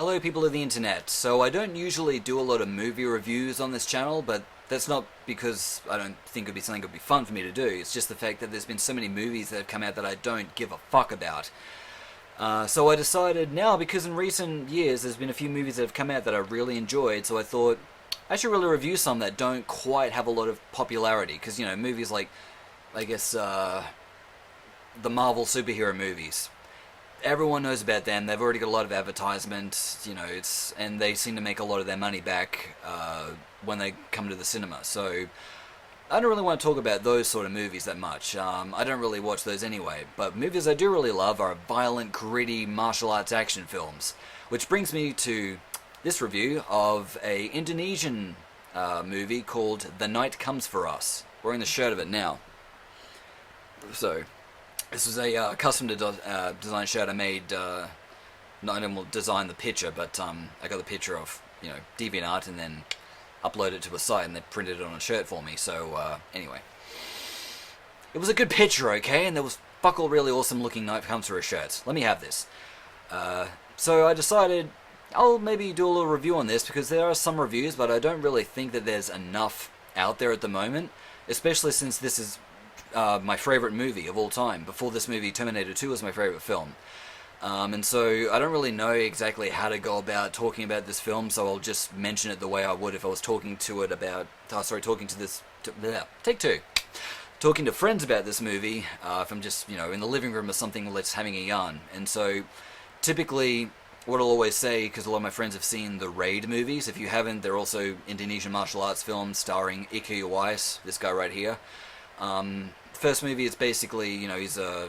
Hello people of the internet. So I don't usually do a lot of movie reviews on this channel, but that's not because I don't think it'd be something that would be fun for me to do. It's just the fact that there's been so many movies that have come out that I don't give a fuck about. So I decided now, because in recent years there's been a few movies that have come out that I really enjoyed, so I thought I should really review some that don't quite have a lot of popularity. Because, you know, movies like, I guess, the Marvel superhero movies. Everyone knows about them. They've already got a lot of advertisement, you know, and they seem to make a lot of their money back when they come to the cinema. So I don't really want to talk about those sort of movies that much. I don't really watch those anyway. But movies I do really love are violent, gritty, martial arts action films. Which brings me to this review of a Indonesian movie called The Night Comes For Us. Wearing the shirt of it now. So this was a custom design shirt I made. I didn't design the picture, but I got the picture off, you know, DeviantArt and then uploaded it to a site, and they printed it on a shirt for me. So anyway, it was a good picture, okay? And there was fuck all really awesome looking Night Comes For Us shirts. Let me have this. So I decided I'll maybe do a little review on this because there are some reviews, but I don't really think that there's enough out there at the moment, especially since this is my favorite movie of all time. Before this movie, Terminator 2 was my favorite film. And so I don't really know exactly how to go about talking about this film, so I'll just mention it the way I would if I was talking to it about... talking to this... take two. Talking to friends about this movie, if I'm just, you know, in the living room or something, let's having a yarn. And so, typically, what I'll always say, because a lot of my friends have seen the Raid movies, if you haven't, they're also Indonesian martial arts films starring Iko Uwais, this guy right here. First movie is basically, you know, he's a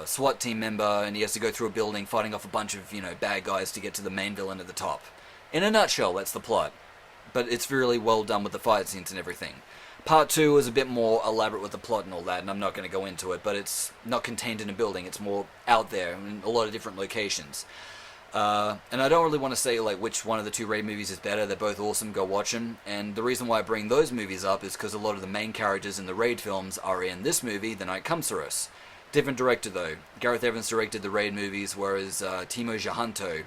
SWAT team member and he has to go through a building fighting off a bunch of, you know, bad guys to get to the main villain at the top. In a nutshell, that's the plot. But it's really well done with the fight scenes and everything. Part 2 is a bit more elaborate with the plot and all that, and I'm not going to go into it, but it's not contained in a building, it's more out there in a lot of different locations. And I don't really want to say like which one of the two Raid movies is better. They're both awesome. Go watch them. And the reason why I bring those movies up is because a lot of the main characters in the Raid films are in this movie, The Night Comes For Us. Different director though. Gareth Evans directed the Raid movies, whereas Timo Tjahjanto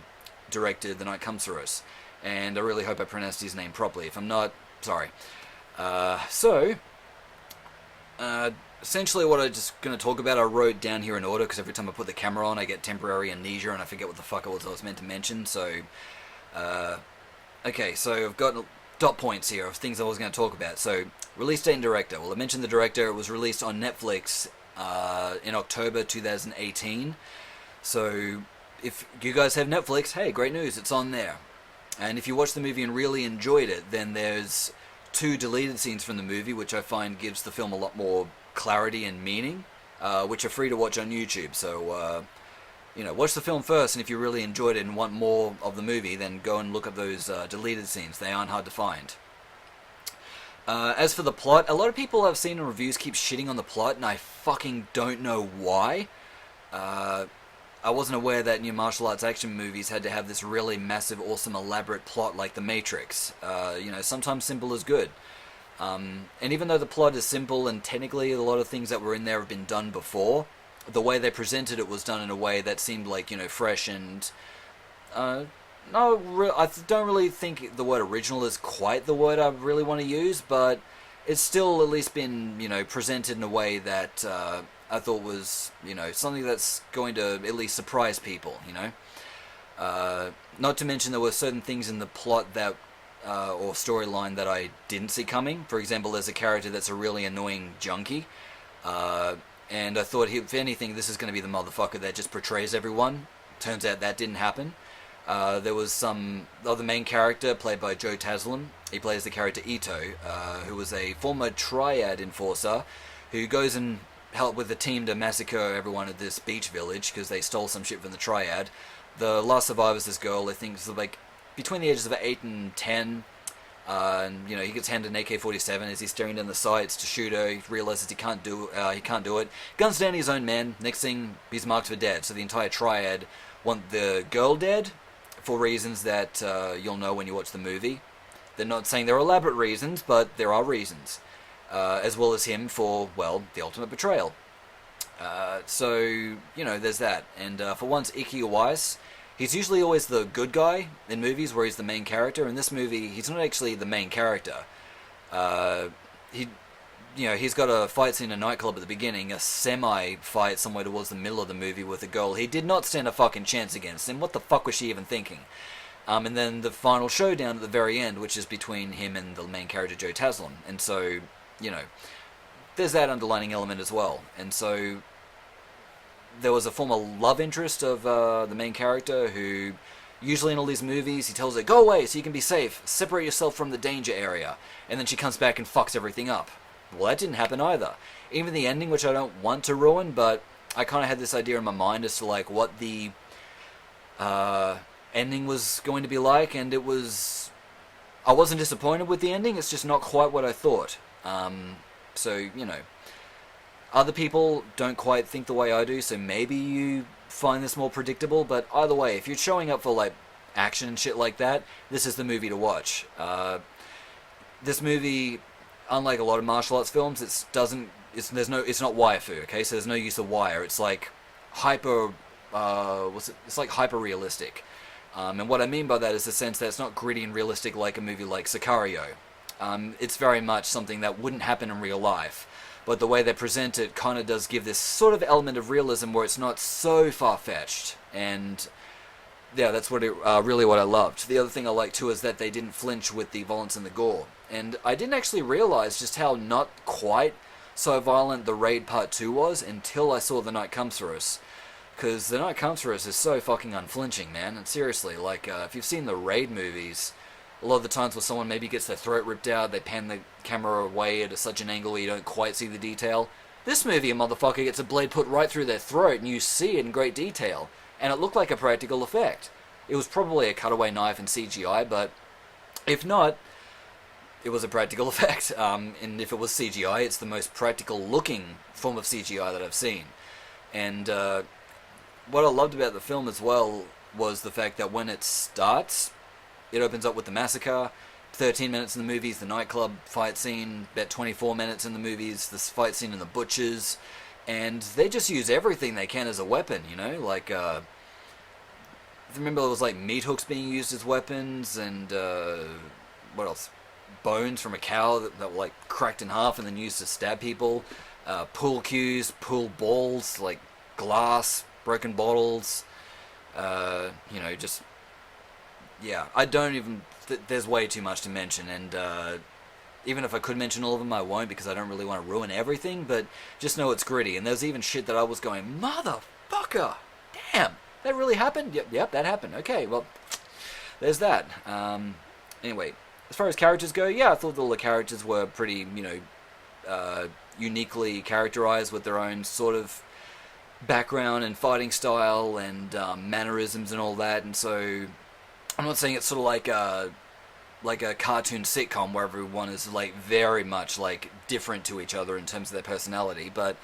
directed The Night Comes For Us. And I really hope I pronounced his name properly. If I'm not, sorry. Essentially what I'm just going to talk about, I wrote down here in order, because every time I put the camera on I get temporary amnesia and I forget what the fuck I was meant to mention, so... okay, so I've got dot points here of things I was going to talk about. So, release date and director. Well, I mentioned the director. It was released on Netflix in October 2018. So, if you guys have Netflix, hey, great news, it's on there. And if you watched the movie and really enjoyed it, then there's 2 deleted scenes from the movie, which I find gives the film a lot more clarity and meaning, which are free to watch on YouTube. So, you know, watch the film first, and if you really enjoyed it and want more of the movie, then go and look at those deleted scenes. They aren't hard to find. As for the plot, a lot of people I've seen in reviews keep shitting on the plot, and I fucking don't know why. I wasn't aware that new martial arts action movies had to have this really massive, awesome, elaborate plot like The Matrix. You know, sometimes simple is good. And even though the plot is simple and technically a lot of things that were in there have been done before, the way they presented it was done in a way that seemed like, you know, fresh and... I don't really think the word original is quite the word I really want to use, but it's still at least been, you know, presented in a way that I thought was, you know, something that's going to at least surprise people, you know? Not to mention there were certain things in the plot that or storyline that I didn't see coming. For example, there's a character that's a really annoying junkie, and I thought, if anything, this is going to be the motherfucker that just portrays everyone. Turns out that didn't happen. There was some other main character played by Joe Taslim. He plays the character Ito, who was a former Triad enforcer who goes and help with the team to massacre everyone at this beach village because they stole some shit from the Triad. The last survivor is this girl, I think, is like between the ages of 8 and 10, and you know, he gets handed an AK-47 as he's staring down the sights to shoot her. He realizes he can't do it. Guns down his own men. Next thing, he's marked for dead. So the entire Triad want the girl dead for reasons that you'll know when you watch the movie. They're not saying they're elaborate reasons, but there are reasons, as well as him for, well, the ultimate betrayal. So, you know, there's that. And for once, Iko Uwais, He's usually always the good guy in movies where he's the main character. In this movie, he's not actually the main character. He, he's got a fight scene in a nightclub at the beginning, a semi-fight somewhere towards the middle of the movie with a girl he did not stand a fucking chance against. And what the fuck was she even thinking? And then the final showdown at the very end, which is between him and the main character, Joe Taslim. And so, there's that underlining element as well. And so there was a former love interest of the main character who, usually in all these movies, he tells her, go away so you can be safe, separate yourself from the danger area. And then she comes back and fucks everything up. Well, that didn't happen either. Even the ending, which I don't want to ruin, but I kind of had this idea in my mind as to like what the ending was going to be like, and I wasn't disappointed with the ending, it's just not quite what I thought. So, other people don't quite think the way I do, so maybe you find this more predictable, but either way, if you're showing up for like action and shit like that, this is the movie to watch. This movie, unlike a lot of martial arts films, it's not wire-fu, okay? So there's no use of wire. It's like it's like hyper-realistic. And what I mean by that is the sense that it's not gritty and realistic like a movie like Sicario. It's very much something that wouldn't happen in real life. But the way they present it kind of does give this sort of element of realism where it's not so far-fetched. And yeah, that's really what I loved. The other thing I liked too is that they didn't flinch with the violence and the gore. And I didn't actually realize just how not quite so violent the Raid Part 2 was until I saw The Night Comes For Us. Because The Night Comes For Us is so fucking unflinching, man. And seriously, like, if you've seen the Raid movies, a lot of the times where someone maybe gets their throat ripped out, they pan the camera away at such an angle where you don't quite see the detail. This movie, a motherfucker gets a blade put right through their throat and you see it in great detail. And it looked like a practical effect. It was probably a cutaway knife in CGI, but if not, it was a practical effect. And if it was CGI, it's the most practical looking form of CGI that I've seen. And what I loved about the film as well was the fact that when it starts, it opens up with the massacre. 13 minutes in the movies, the nightclub fight scene. About 24 minutes in the movies, this fight scene in the butchers. And they just use everything they can as a weapon, Like, remember there was like meat hooks being used as weapons, and what else? Bones from a cow that were like cracked in half and then used to stab people. Pool cues, pool balls, like glass, broken bottles. Yeah, I don't even... there's way too much to mention, and even if I could mention all of them, I won't because I don't really want to ruin everything, but just know it's gritty. And there's even shit that I was going, motherfucker, damn, that really happened? Yep, that happened. Okay, well, there's that. Anyway, as far as characters go, yeah, I thought all the characters were pretty, uniquely characterized with their own sort of background and fighting style and mannerisms and all that, and so I'm not saying it's sort of like a cartoon sitcom where everyone is like very much like different to each other in terms of their personality, but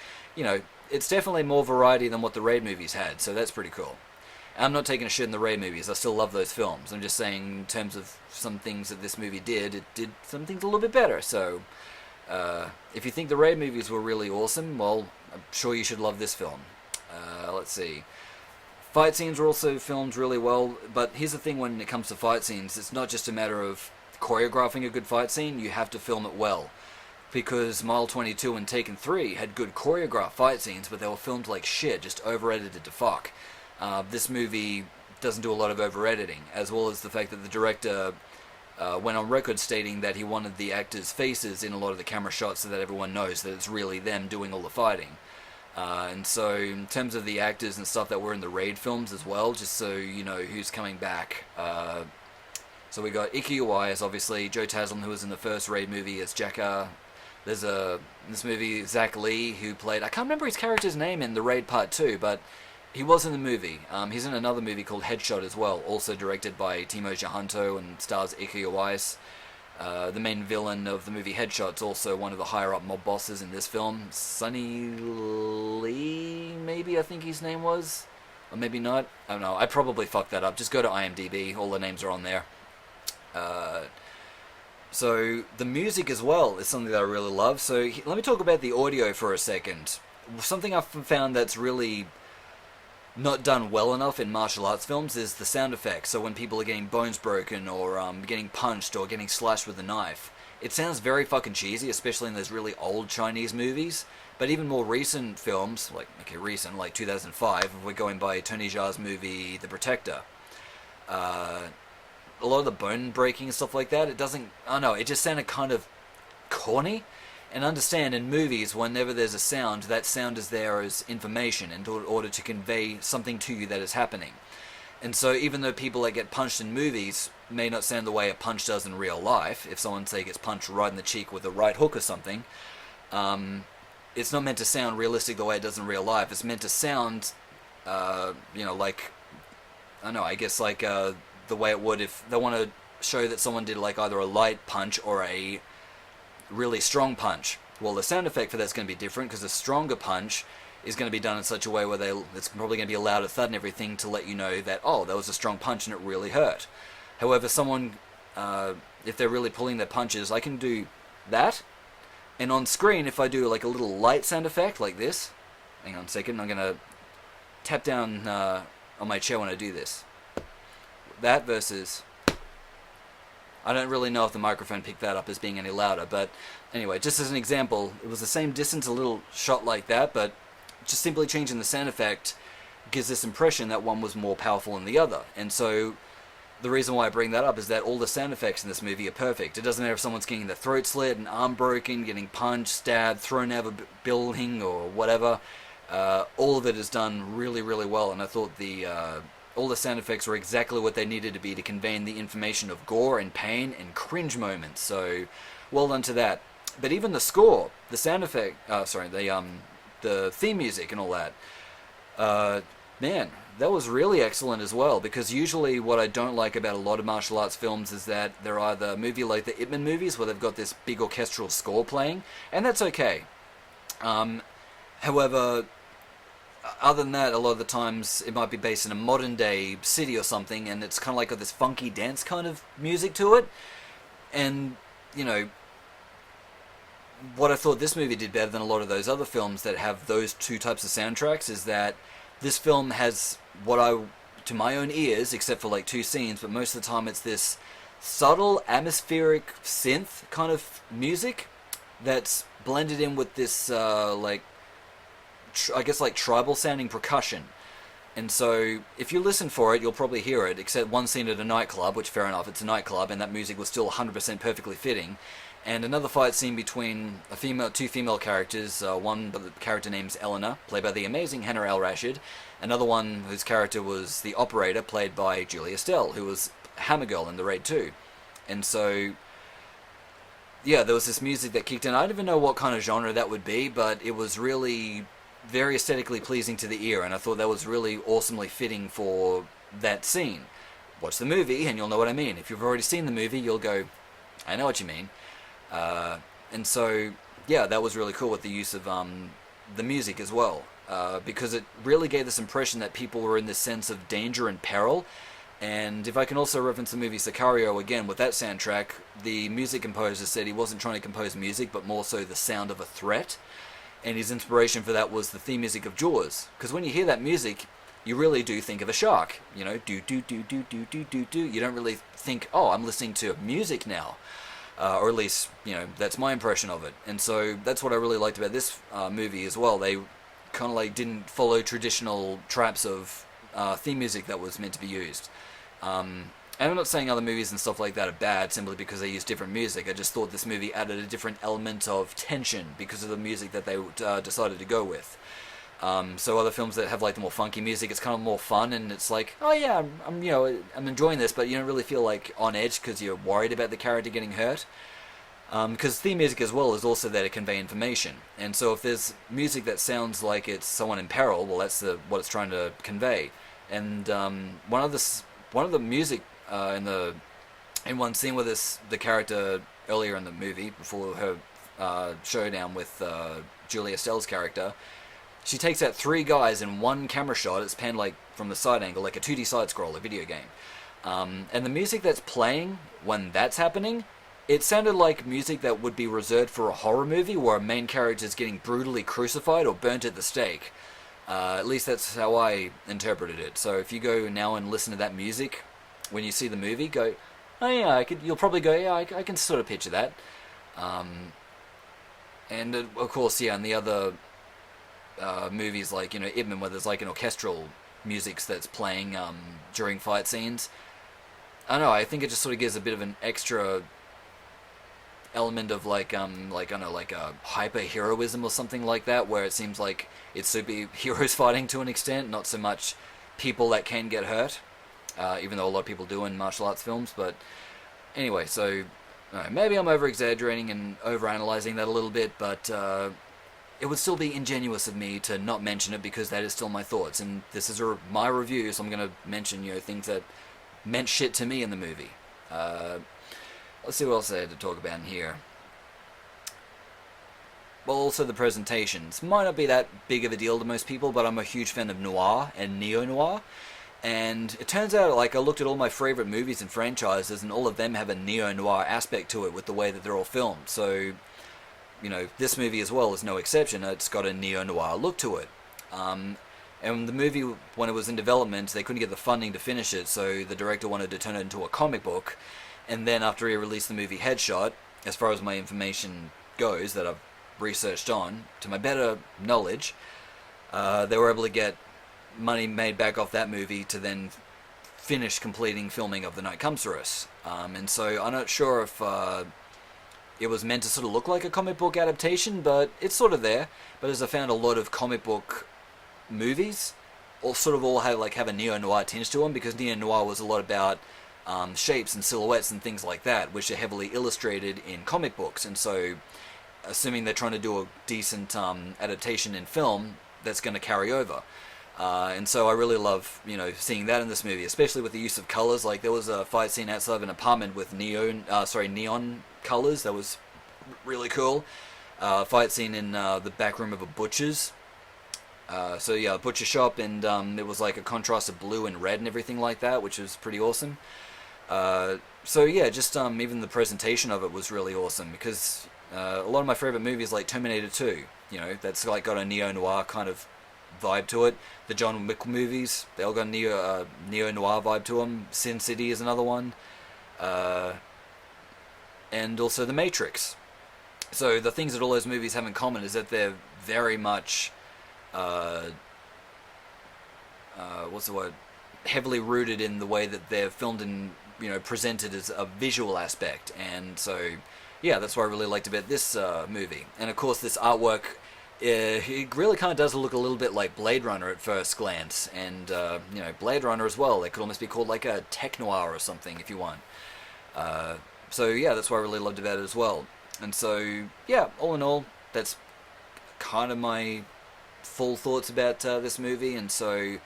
it's definitely more variety than what the Raid movies had, so that's pretty cool. I'm not taking a shit in the Raid movies, I still love those films. I'm just saying in terms of some things that this movie did, it did some things a little bit better, so if you think the Raid movies were really awesome, well, I'm sure you should love this film. Let's see. Fight scenes were also filmed really well, but here's the thing when it comes to fight scenes, it's not just a matter of choreographing a good fight scene, you have to film it well. Because Mile 22 and Taken 3 had good choreographed fight scenes, but they were filmed like shit, just over-edited to fuck. This movie doesn't do a lot of over-editing, as well as the fact that the director went on record stating that he wanted the actors' faces in a lot of the camera shots so that everyone knows that it's really them doing all the fighting. And so in terms of the actors and stuff that were in the Raid films as well, just so you know who's coming back. So we got Ike Uwais, obviously, Joe Taslim, who was in the first Raid movie as Jacka. There's in this movie Zach Lee, who played, I can't remember his character's name in the Raid Part 2, but he was in the movie. He's in another movie called Headshot as well, also directed by Timo Tjahjanto and stars Ike Uwais. The main villain of the movie Headshot's also one of the higher-up mob bosses in this film. Sonny Lee, maybe, I think his name was? Or maybe not? I don't know. I probably fucked that up. Just go to IMDb. All the names are on there. So the music as well is something that I really love. So let me talk about the audio for a second. Something I've found that's really not done well enough in martial arts films is the sound effects. So when people are getting bones broken or getting punched or getting slashed with a knife, it sounds very fucking cheesy, especially in those really old Chinese movies. But even more recent films, like 2005, if we're going by Tony Jaa's movie The Protector, a lot of the bone breaking and stuff like that, it doesn't, I don't know, it just sounded kind of corny. And understand, in movies, whenever there's a sound, that sound is there as information in order to convey something to you that is happening. And so even though people that get punched in movies may not sound the way a punch does in real life, if someone, say, gets punched right in the cheek with a right hook or something, it's not meant to sound realistic the way it does in real life. It's meant to sound, like, I don't know, I guess like the way it would if they want to show that someone did like either a light punch or a really strong punch. Well, the sound effect for that's going to be different because a stronger punch is going to be done in such a way where it's probably going to be a louder thud and everything to let you know that, oh, that was a strong punch and it really hurt. However, someone, if they're really pulling their punches, I can do that. And on screen, if I do like a little light sound effect like this, hang on a second, I'm going to tap down on my chair when I do this. That versus... I don't really know if the microphone picked that up as being any louder, but anyway, just as an example, it was the same distance, a little shot like that, but just simply changing the sound effect gives this impression that one was more powerful than the other. And so the reason why I bring that up is that all the sound effects in this movie are perfect. It doesn't matter if someone's getting their throat slit, an arm broken, getting punched, stabbed, thrown out of a building or whatever. All of it is done really, really well, and I thought all the sound effects were exactly what they needed to be to convey the information of gore and pain and cringe moments. So, well done to that. But even the score, the sound effect, the theme music and all that, man, that was really excellent as well. Because usually what I don't like about a lot of martial arts films is that they're either a movie like the Ip Man movies where they've got this big orchestral score playing, and that's okay. However, other than that, a lot of the times it might be based in a modern day city or something, and it's kind of like got this funky dance kind of music to it. And, you know, what I thought this movie did better than a lot of those other films that have those two types of soundtracks is that this film has to my own ears, except for like two scenes, but most of the time it's this subtle atmospheric synth kind of music that's blended in with this, I guess like tribal sounding percussion. And so if you listen for it, you'll probably hear it, except one scene at a nightclub, which fair enough, it's a nightclub, and that music was still 100% perfectly fitting. And another fight scene between two female characters, one by the character named Eleanor, played by the amazing Hannah El-Rashid, another one whose character was the operator, played by Julia Estelle, who was Hammer Girl in The Raid 2. And so, yeah, there was this music that kicked in. I don't even know what kind of genre that would be, but it was really very aesthetically pleasing to the ear, and I thought that was really awesomely fitting for that scene. Watch the movie and you'll know what I mean. If you've already seen the movie, you'll go, I know what you mean. And so, yeah, that was really cool with the use of the music as well, because it really gave this impression that people were in this sense of danger and peril. And if I can also reference the movie Sicario again, with that soundtrack, the music composer said he wasn't trying to compose music, but more so the sound of a threat. And his inspiration for that was the theme music of Jaws. Because when you hear that music, you really do think of a shark. You know, do. You don't really think, oh, I'm listening to music now. Or at least, you know, that's my impression of it. And so that's what I really liked about this movie as well. They kind of like didn't follow traditional traps of theme music that was meant to be used. And I'm not saying other movies and stuff like that are bad simply because they use different music. I just thought this movie added a different element of tension because of the music that they decided to go with. So other films that have like the more funky music, it's kind of more fun, and it's like, oh yeah, I'm enjoying this, but you don't really feel like on edge because you're worried about the character getting hurt. Because theme music as well is also there to convey information, and so if there's music that sounds like it's someone in peril, well, that's what it's trying to convey. And one of the music in one scene with the character earlier in the movie, before her showdown with Julia Estelle's character, she takes out three guys in one camera shot. It's panned like from the side angle, like a 2D side scroll, a video game. And the music that's playing when that's happening, it sounded like music that would be reserved for a horror movie where a main character is getting brutally crucified or burnt at the stake. At least that's how I interpreted it. So if you go now and listen to that music, when you see the movie, go, oh yeah, you'll probably go, yeah, I can sort of picture that. And of course, yeah, and the other movies like, Ip Man, where there's like an orchestral music that's playing during fight scenes. I don't know, I think it just sort of gives a bit of an extra element of like I don't know, like a hyper heroism or something like that, where it seems like it's superheroes fighting to an extent, not so much people that can get hurt, even though a lot of people do in martial arts films. But anyway, so maybe I'm over exaggerating and over analyzing that a little bit, but it would still be ingenuous of me to not mention it, because that is still my thoughts, and this is my review, so I'm going to mention things that meant shit to me in the movie. Let's see what else I had to talk about in here. Well, also the presentations. Might not be that big of a deal to most people, but I'm a huge fan of noir and neo-noir. And it turns out, like, I looked at all my favorite movies and franchises, and all of them have a neo-noir aspect to it with the way that they're all filmed. So, this movie as well is no exception. It's got a neo-noir look to it. And the movie, when it was in development, they couldn't get the funding to finish it, so the director wanted to turn it into a comic book. And then after he released the movie Headshot, as far as my information goes that I've researched on, to my better knowledge, they were able to get money made back off that movie to then finish completing filming of The Night Comes for Us. And so I'm not sure if it was meant to sort of look like a comic book adaptation, but it's sort of there. But as I found, a lot of comic book movies all have a neo-noir tinge to them, because neo-noir was a lot about shapes and silhouettes and things like that, which are heavily illustrated in comic books. And so, assuming they're trying to do a decent adaptation in film, that's going to carry over. And so I really love, seeing that in this movie, especially with the use of colors. Like, there was a fight scene outside of an apartment with neon colors. That was really cool. Fight scene in the back room of a butcher's. A butcher shop, and it was like a contrast of blue and red and everything like that, which was pretty awesome. Even the presentation of it was really awesome, because a lot of my favorite movies, like Terminator 2, that's like got a neo-noir kind of vibe to it. The John Wick movies, they all got a neo-noir vibe to them. Sin City is another one. And also The Matrix. So the things that all those movies have in common is that they're very much heavily rooted in the way that they're filmed and presented as a visual aspect. And so that's what I really liked about this movie. And of course, this artwork, it really kind of does look a little bit like Blade Runner at first glance, and Blade Runner as well. It could almost be called like a tech noir or something if you want. That's what I really loved about it as well. And so all in all, that's kind of my full thoughts about this movie. And so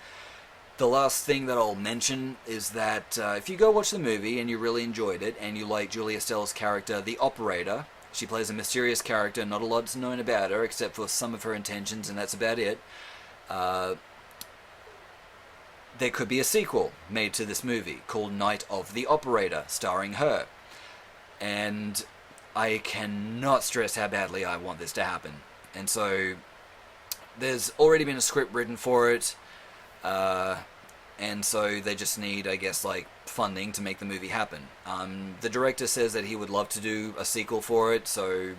the last thing that I'll mention is that if you go watch the movie and you really enjoyed it, and you like Julia Stiles' character, the operator, she plays a mysterious character, not a lot's known about her except for some of her intentions, and that's about it. There could be a sequel made to this movie called Night of the Operator, starring her. And I cannot stress how badly I want this to happen. And so there's already been a script written for it, and so they just need, I guess, like, funding to make the movie happen. The director says that he would love to do a sequel for it, so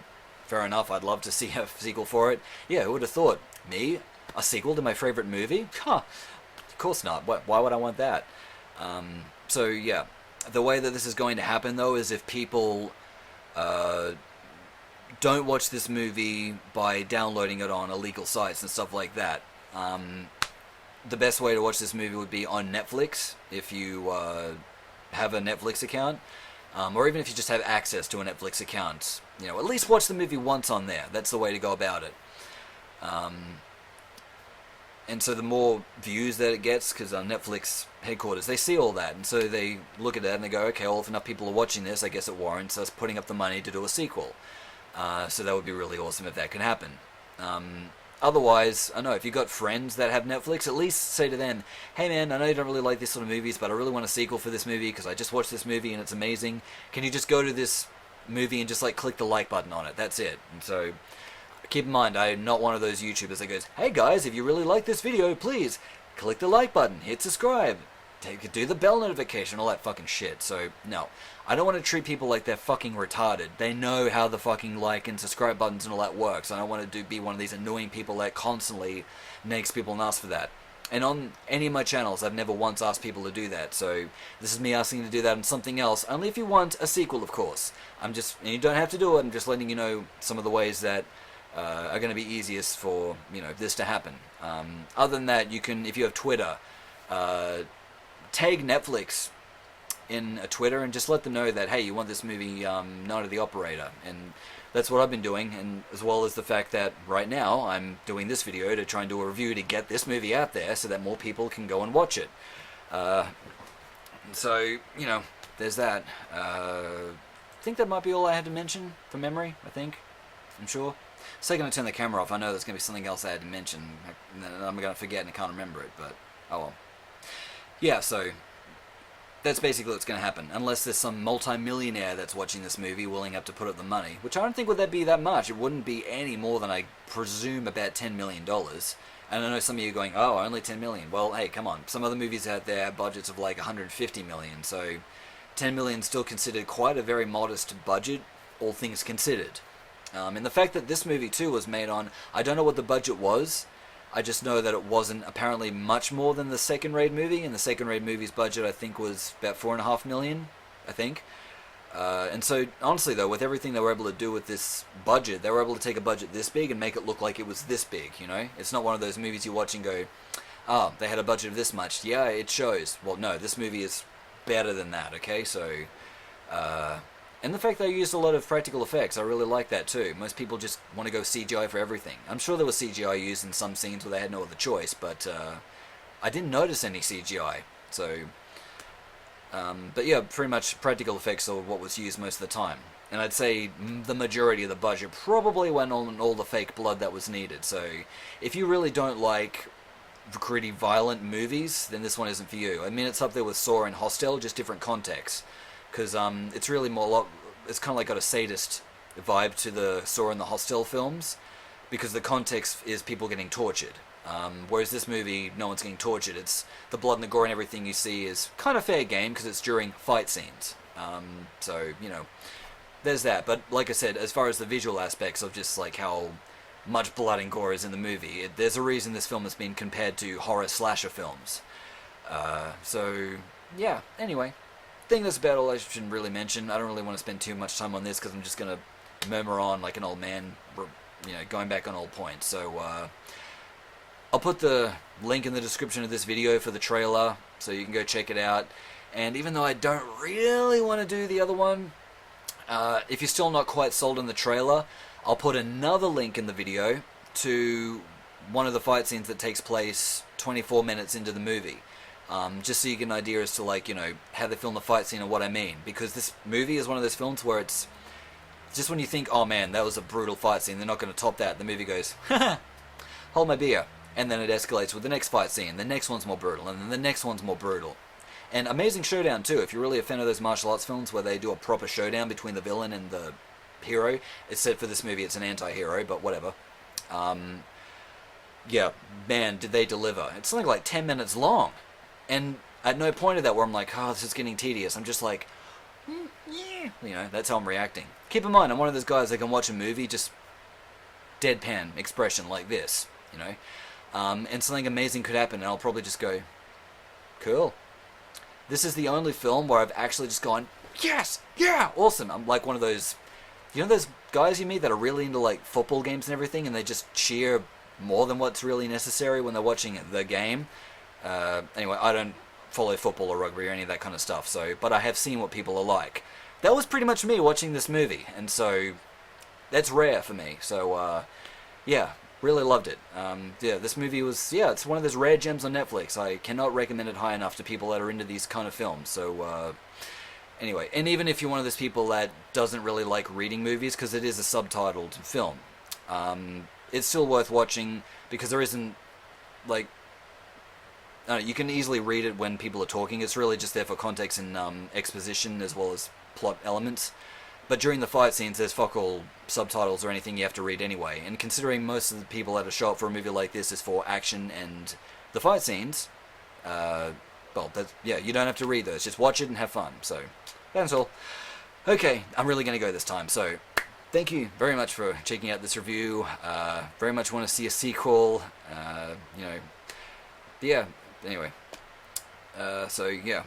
fair enough, I'd love to see a sequel for it. Yeah, who would have thought? Me? A sequel to my favorite movie? Huh, of course not. Why would I want that? The way that this is going to happen, though, is if people don't watch this movie by downloading it on illegal sites and stuff like that. The best way to watch this movie would be on Netflix, if you have a Netflix account, or even if you just have access to a Netflix account. At least watch the movie once on there. That's the way to go about it. And so the more views that it gets, because on Netflix headquarters, they see all that, and so they look at that and they go, okay, well, if enough people are watching this, I guess it warrants us putting up the money to do a sequel. So that would be really awesome if that could happen. Otherwise, I know, if you've got friends that have Netflix, at least say to them, hey man, I know you don't really like this sort of movies, but I really want a sequel for this movie because I just watched this movie and it's amazing. Can you just go to this movie and just like click the like button on it? That's it. And so Keep in mind, I'm not one of those YouTubers that goes, hey guys, if you really like this video, please click the like button, hit subscribe, do the bell notification, all that fucking shit. So, no. I don't want to treat people like they're fucking retarded. They know how the fucking like and subscribe buttons and all that works. I don't want to be one of these annoying people that constantly nags people and asks for that. And on any of my channels, I've never once asked people to do that. So this is me asking you to do that on something else, only if you want a sequel, of course. And you don't have to do it. I'm just letting you know some of the ways that are going to be easiest for this to happen. Other than that, you can, if you have Twitter, tag Netflix in a Twitter and just let them know that, hey, you want this movie Night of the Operator, and that's what I've been doing, and as well as the fact that right now I'm doing this video to try and do a review to get this movie out there so that more people can go and watch it. So, there's that. I think that might be all I had to mention from memory, I'm sure. Second I turn the camera off, I know there's going to be something else I had to mention, and then I'm going to forget and I can't remember it, but oh well. Yeah, so that's basically what's going to happen, unless there's some multi-millionaire that's watching this movie willing up to put up the money, which I don't think would that be that much. It wouldn't be any more than, I presume, about $10 million. And I know some of you are going, oh, only $10 million. Well, hey, come on. Some other movies out there have budgets of like $150 million, so $10 million is still considered quite a very modest budget, all things considered. And the fact that this movie, too, was made on, I don't know what the budget was, I just know that it wasn't apparently much more than the Second Raid movie, and the Second Raid movie's budget, I think, was about $4.5 million, I think. And so, honestly, though, with everything they were able to do with this budget, they were able to take a budget this big and make it look like it was this big, It's not one of those movies you watch and go, oh, they had a budget of this much. Yeah, it shows. Well, no, this movie is better than that, okay? So, and the fact they used a lot of practical effects, I really like that too. Most people just want to go CGI for everything. I'm sure there was CGI used in some scenes where they had no other choice, but I didn't notice any CGI. So, but yeah, pretty much practical effects are what was used most of the time. And I'd say the majority of the budget probably went on all the fake blood that was needed. So, if you really don't like gritty, violent movies, then this one isn't for you. I mean, it's up there with Saw and Hostel, just different contexts. Because it's really it's kind of like got a sadist vibe to the Saw and the Hostel films, because the context is people getting tortured. Whereas this movie, no one's getting tortured. It's the blood and the gore and everything you see is kind of fair game because it's during fight scenes. So, there's that. But like I said, as far as the visual aspects of just like how much blood and gore is in the movie, there's a reason this film has been compared to horror slasher films. So, yeah, anyway. I think that's about all I should really mention. I don't really want to spend too much time on this because I'm just going to murmur on like an old man, going back on old points. So, I'll put the link in the description of this video for the trailer so you can go check it out. And even though I don't really want to do the other one, if you're still not quite sold on the trailer, I'll put another link in the video to one of the fight scenes that takes place 24 minutes into the movie. Just so you get an idea as to how they film the fight scene and what I mean. Because this movie is one of those films where it's just when you think, oh man, that was a brutal fight scene, they're not going to top that, the movie goes, haha, hold my beer. And then it escalates with the next fight scene, the next one's more brutal, and then the next one's more brutal. And Amazing Showdown too, if you're really a fan of those martial arts films where they do a proper showdown between the villain and the hero, except for this movie it's an anti-hero, but whatever. Yeah, man, did they deliver. It's something like 10 minutes long. And at no point of that where I'm like, oh, this is getting tedious. I'm just like, yeah. That's how I'm reacting. Keep in mind, I'm one of those guys that can watch a movie just deadpan expression like this, and something amazing could happen and I'll probably just go, cool. This is the only film where I've actually just gone, yes, yeah, awesome. I'm like one of those, those guys you meet that are really into like football games and everything and they just cheer more than what's really necessary when they're watching the game. Anyway, I don't follow football or rugby or any of that kind of stuff, but I have seen what people are like. That was pretty much me watching this movie, and so that's rare for me. So, yeah, really loved it. Yeah, this movie was, it's one of those rare gems on Netflix. I cannot recommend it high enough to people that are into these kind of films. So, anyway, and even if you're one of those people that doesn't really like reading movies, because it is a subtitled film, it's still worth watching because there isn't, like, you can easily read it when people are talking. It's really just there for context and exposition as well as plot elements. But during the fight scenes, there's fuck all subtitles or anything you have to read anyway. And considering most of the people that are show up for a movie like this is for action and the fight scenes, well, yeah, you don't have to read those. Just watch it and have fun. So, that's all. Okay, I'm really going to go this time. So, thank you very much for checking out this review. Very much want to see a sequel. Yeah, anyway. So, yeah.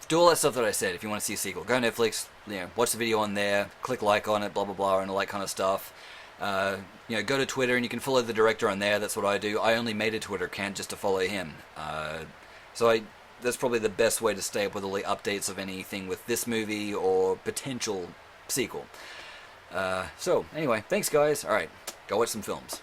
Do all that stuff that I said if you want to see a sequel. Go to Netflix, watch the video on there, click like on it, blah blah blah, and all that kind of stuff. Go to Twitter and you can follow the director on there. That's what I do. I only made a Twitter account just to follow him. That's probably the best way to stay up with all the updates of anything with this movie or potential sequel. So anyway, thanks guys. Alright, go watch some films.